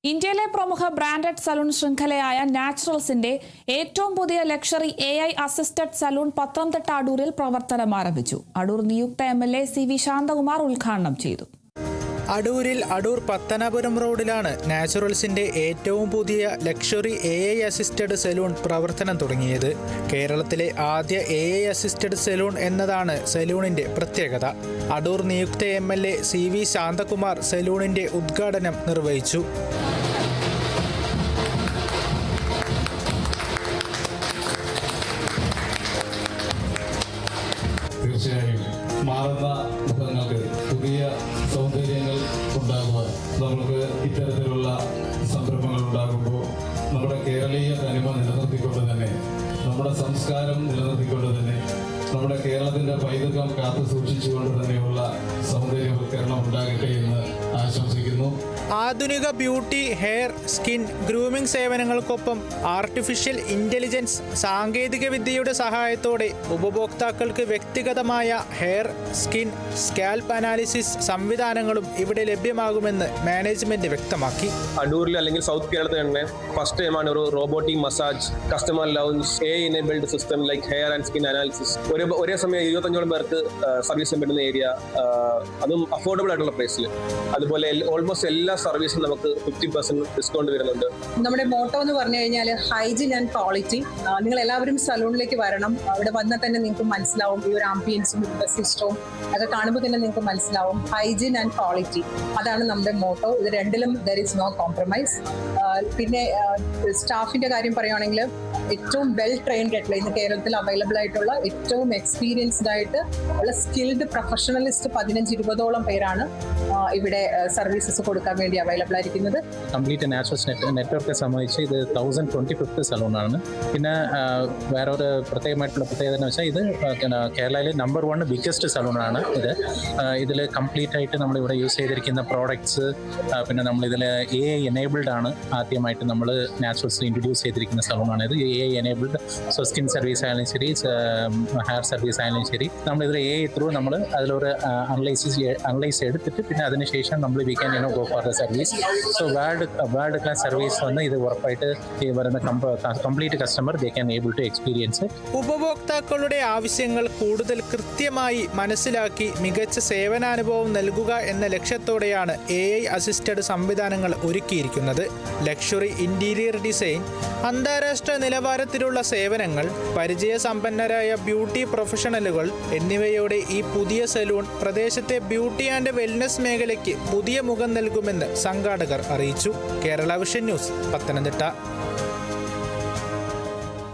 ഇന്ത്യയിലെ പ്രമുഖ branded salon ശൃംഖലയായ നാച്ചുറൽസിന്റെ ഏറ്റവും പുതിയ luxury AI assisted salon Pathanamthitta അടൂരിൽ പ്രവർത്തനം ആരംഭിച്ചു. അടൂർ നിയുക്ത MLA CV ശാന്തകുമാർ ഉദ്ഘാടനം ചെയ്തു. അടൂരിൽ അടൂർ പത്തനാപുരം റോഡിലാണ് നാച്ചുറൽസിന്റെ ഏറ്റവും പുതിയ ലക്ഷറി AI അസിസ്റ്റഡ് സലൂൺ പ്രവർത്തനം തുടങ്ങിയത്. കേരളത്തിലെ ആദ്യ AI അസിസ്റ്റഡ് സലൂൺ എന്നതാണ് സലൂണിന്റെ പ്രത്യേകത. അടൂർ നിയുക്ത MLA CV ശാന്തകുമാർ സലൂണിന്റെ ഉദ്ഘാടനം നിർവഹിച്ചു. തീർച്ചയായും മാറുന്ന മുഖങ്ങൾക്ക് പുതിയ സൗന്ദര്യങ്ങൾ ഉണ്ടാകുവാൻ നമുക്ക് ഇത്തരത്തിലുള്ള സംരംഭങ്ങൾ ഉണ്ടാകുമ്പോൾ നമ്മുടെ കേരളീയ തനിമ നിലനിർത്തിക്കൊണ്ട് തന്നെ, നമ്മുടെ സംസ്കാരം നിലനിർത്തിക്കൊണ്ട് തന്നെ, നമ്മുടെ കേരളത്തിൻ്റെ പൈതൃകം കാത്തു സൂക്ഷിച്ചുകൊണ്ട് തന്നെയുള്ള സൗന്ദര്യവൽക്കരണം ഉണ്ടാകട്ടെ എന്ന് ആശംസിക്കുന്നു. ആധുനിക ബ്യൂട്ടി, ഹെയർ, സ്കിൻ, ഗ്രൂമിംഗ് സേവനങ്ങൾക്കൊപ്പം ആർട്ടിഫിഷ്യൽ ഇന്റലിജൻസ് സാങ്കേതിക വിദ്യയുടെ സഹായത്തോടെ ഉപഭോക്താക്കൾക്ക് വ്യക്തിഗതമായ ഹെയർ, സ്കിൻ, സ്കാൽപ്പ് അനാലിസിസ് സംവിധാനങ്ങളും ഇവിടെ ലഭ്യമാകുമെന്ന് മാനേജ്മെന്റ് വ്യക്തമാക്കി. അടൂരിൽ അല്ലെങ്കിൽ സൗത്ത് കേരളത്തിൽ തന്നെ ഫസ്റ്റ് ടൈമാണ് ഒരു robotic massage customer lounge AI enabled system like hair and skin analysis ഒരേ സമയം 25ഓളം പേർക്ക് സർവീസ് ചെയ്യാൻ പറ്റുന്ന ഏരിയ, അതും അഫോർഡബിൾ ആയിട്ടുള്ള പ്രൈസിൽ. അതുപോലെ ഓൾമോസ്റ്റ് എല്ലാ സർവീസും നമുക്ക് 50% ഡിസ്കൗണ്ട് വരുന്നുണ്ട്. നമ്മുടെ മോട്ടോ എന്ന് പറഞ്ഞു കഴിഞ്ഞാൽ ഹൈജീൻ ആൻഡ് ക്വാളിറ്റി. നിങ്ങൾ എല്ലാവരും സലൂണിലേക്ക് വരണം. അവിടെ വന്നാൽ തന്നെ നിങ്ങൾക്ക് മനസ്സിലാവും ഈ ഒരു ആംബിയൻസും സിസ്റ്റവും ഒക്കെ കാണുമ്പോൾ തന്നെ നിങ്ങൾക്ക് മനസ്സിലാവും. ഹൈജീൻ ആൻഡ് ക്വാളിറ്റി, അതാണ് നമ്മുടെ മോട്ടോ. ഇത് രണ്ടിലും ദർ ഇസ് നോ കോംപ്രമൈസ്. പിന്നെ സ്റ്റാഫിന്റെ കാര്യം പറയുകയാണെങ്കിൽ ഏറ്റവും വെൽ ട്രെയിൻഡ് ആയിട്ടുള്ള ഇന്ന് കേരളത്തിൽ അവൈലബിൾ ആയിട്ടുള്ള ഏറ്റവും എക്സ്പീരിയൻസ്ഡ് ആയിട്ട് ഉള്ള സ്കിൽഡ് പ്രൊഫഷണലിസ്റ്റ് 15-20ഓളം പേരാണ് ഇവിടെ സർവീസസ് കൊടുക്കാൻ വേണ്ടി അവൈലബിൾ ആയിരിക്കുന്നത്. കംപ്ലീറ്റ് നാച്ചുറൽസ് നെറ്റ്വർക്ക് സംബന്ധിച്ച് ഇത് 1025th സലൂണാണ്. പിന്നെ വേറൊരു പ്രത്യേകമായിട്ടുള്ള പ്രത്യേകത എന്ന് വെച്ചാൽ ഇത് കേരളയിലെ നമ്പർ 1 ബിഗ്ഗസ്റ്റ് സലൂണാണ്. ഇതിൽ കംപ്ലീറ്റ് ആയിട്ട് നമ്മളിവിടെ യൂസ് ചെയ്തിരിക്കുന്ന പ്രോഡക്ട്സ്, പിന്നെ നമ്മളിതിൽ AI എനേബിൾഡ് ആണ്. ആദ്യമായിട്ട് നമ്മൾ നാച്ചുറൽസ് ഇൻട്രൊഡ്യൂസ് ചെയ്തിരിക്കുന്ന സലൂണാണ് ഇത്. AI enabled. So skin service ആയാലും ശരി, ഹെയർ സർവീസ് ആയാലും ശരി, നമ്മളിതിൽ AI ത്രൂ നമ്മൾ അതിലൊരു അനലൈസ് എടുത്തിട്ട് പിന്നെ അതിനുശേഷം നമ്മൾ we can go for the service. So world class service വന്ന് ഇത് ഉറപ്പായിട്ട് വരുന്ന complete customer they can able to experience. ഉപഭോക്താക്കളുടെ ആവശ്യങ്ങൾ കൂടുതൽ കൃത്യമായി മനസ്സിലാക്കി മികച്ച സേവനാനുഭവം നൽകുക എന്ന ലക്ഷ്യത്തോടെയാണ് AI അസിസ്റ്റഡ് സംവിധാനങ്ങൾ ഒരുക്കിയിരിക്കുന്നത്. ലക്ഷറി ഇന്റീരിയർ ഡിസൈൻ, അന്താരാഷ്ട്ര നിലവാരത്തിലുള്ള സേവനങ്ങൾ, പരിചയസമ്പന്നരായ ബ്യൂട്ടി പ്രൊഫഷണലുകൾ എന്നിവയോടെ ഈ പുതിയ സലൂൺ പ്രദേശത്തെ ബ്യൂട്ടി ആൻഡ് വെൽനസ് മേഖലയ്ക്ക് പുതിയ മുഖം നൽകുമെന്ന് സംഘാടകർ അറിയിച്ചു. Kerala vision news, Pathanamthitta.